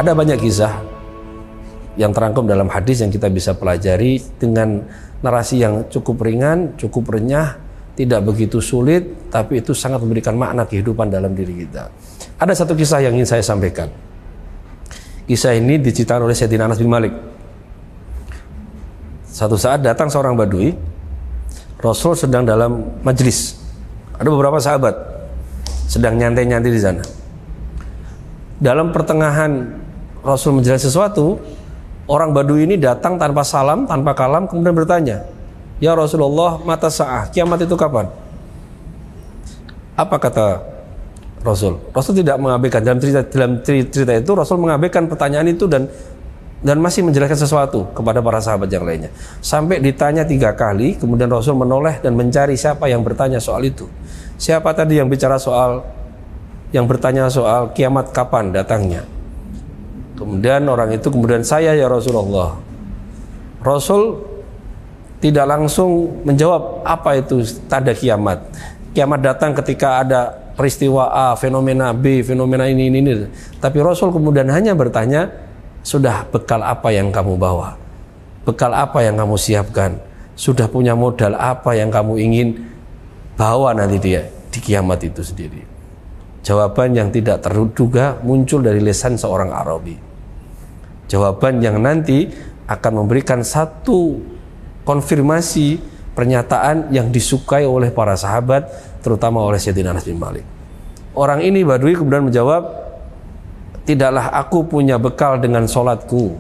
Ada banyak kisah yang terangkum dalam hadis yang kita bisa pelajari dengan narasi yang cukup ringan, cukup renyah, tidak begitu sulit, tapi itu sangat memberikan makna kehidupan dalam diri kita. Ada satu kisah yang ingin saya sampaikan. Kisah ini diceritakan oleh Sayyidina Anas bin Malik. Satu saat datang seorang badui, Rasul sedang dalam majlis. Ada beberapa sahabat sedang nyantai-nyantai di sana. Dalam pertengahan Rasul menjelaskan sesuatu, orang badui ini datang tanpa salam, tanpa kalam, kemudian bertanya, "Ya Rasulullah, mata sa'ah, kiamat itu kapan?" Apa kata Rasul? Rasul tidak mengabaikan dalam cerita itu. Rasul mengabaikan pertanyaan itu dan masih menjelaskan sesuatu kepada para sahabat yang lainnya. Sampai ditanya 3 kali, kemudian Rasul menoleh dan mencari siapa yang bertanya soal itu. Siapa tadi yang bicara yang bertanya soal kiamat kapan datangnya? Kemudian orang itu, saya ya Rasulullah. Rasul tidak langsung menjawab apa itu tanda kiamat. Kiamat datang ketika ada peristiwa A, fenomena B, fenomena ini. Tapi Rasul kemudian hanya bertanya, sudah bekal apa yang kamu bawa? Bekal apa yang kamu siapkan? Sudah punya modal apa yang kamu ingin bawa nanti dia di kiamat itu sendiri? Jawaban yang tidak terduga muncul dari lisan seorang Arabi. Jawaban yang nanti akan memberikan satu konfirmasi pernyataan yang disukai oleh para sahabat, terutama oleh Sayyidina Anas bin Malik. Orang ini badui kemudian menjawab, tidaklah aku punya bekal dengan sholatku,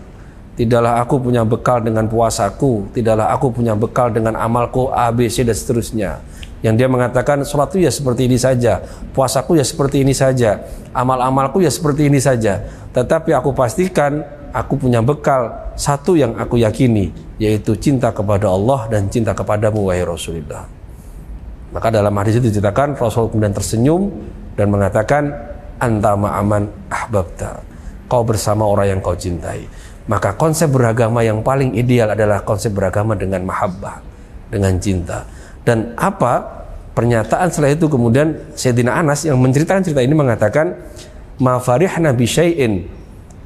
tidaklah aku punya bekal dengan puasaku, tidaklah aku punya bekal dengan amalku A, B, C dan seterusnya. Yang dia mengatakan, sholatku ya seperti ini saja, puasaku ya seperti ini saja, amal-amalku ya seperti ini saja. Tetapi aku pastikan aku punya bekal satu yang aku yakini, yaitu cinta kepada Allah dan cinta kepadamu wahai Rasulullah. Maka dalam hadis itu diceritakan Rasul kemudian tersenyum dan mengatakan, anta ma'aman ahbabta, kau bersama orang yang kau cintai. Maka konsep beragama yang paling ideal adalah konsep beragama dengan mahabbah, dengan cinta. Dan apa pernyataan setelah itu kemudian Sayyidina Anas yang menceritakan cerita ini mengatakan, ma farihna bi syai'in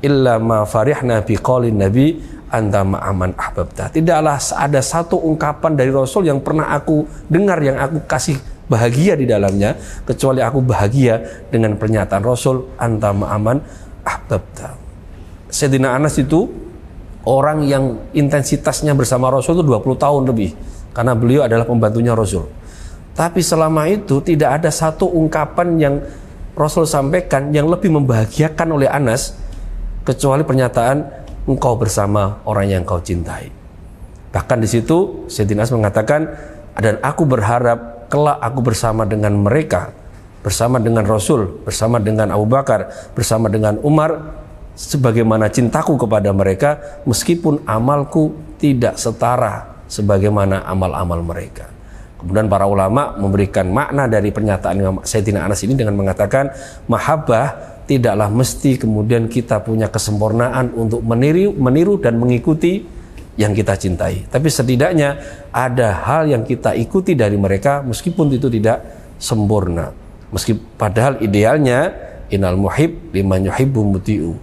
illa ma farihna bi qaulin nabi anta ma'aman ahbabta. Tidaklah ada satu ungkapan dari Rasul yang pernah aku dengar yang aku kasih bahagia di dalamnya kecuali aku bahagia dengan pernyataan Rasul anta ma'aman ahbabta. Sayyidina Anas itu orang yang intensitasnya bersama Rasul itu 20 tahun lebih, karena beliau adalah pembantunya Rasul. Tapi selama itu tidak ada satu ungkapan yang Rasul sampaikan yang lebih membahagiakan oleh Anas kecuali pernyataan engkau bersama orang yang kau cintai. Bahkan di situ Sayyidina Anas mengatakan, dan aku berharap kelak aku bersama dengan mereka, bersama dengan Rasul, bersama dengan Abu Bakar, bersama dengan Umar, sebagaimana cintaku kepada mereka, meskipun amalku tidak setara sebagaimana amal-amal mereka. Kemudian para ulama memberikan makna dari pernyataan Sayyidina Anas ini dengan mengatakan, mahabbah tidaklah mesti kemudian kita punya kesempurnaan untuk meniru dan mengikuti yang kita cintai. Tapi setidaknya ada hal yang kita ikuti dari mereka meskipun itu tidak sempurna. Padahal idealnya innal muhib liman yuhibbu muti'u.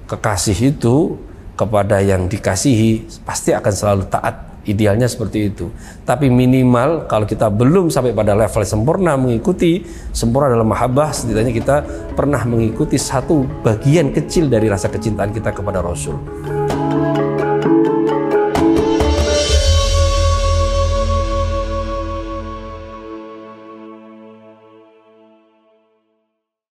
Kekasih itu kepada yang dikasihi pasti akan selalu taat. Idealnya seperti itu. Tapi minimal kalau kita belum sampai pada level sempurna mengikuti, sempurna dalam mahabbah, setidaknya kita pernah mengikuti satu bagian kecil dari rasa kecintaan kita kepada Rasul.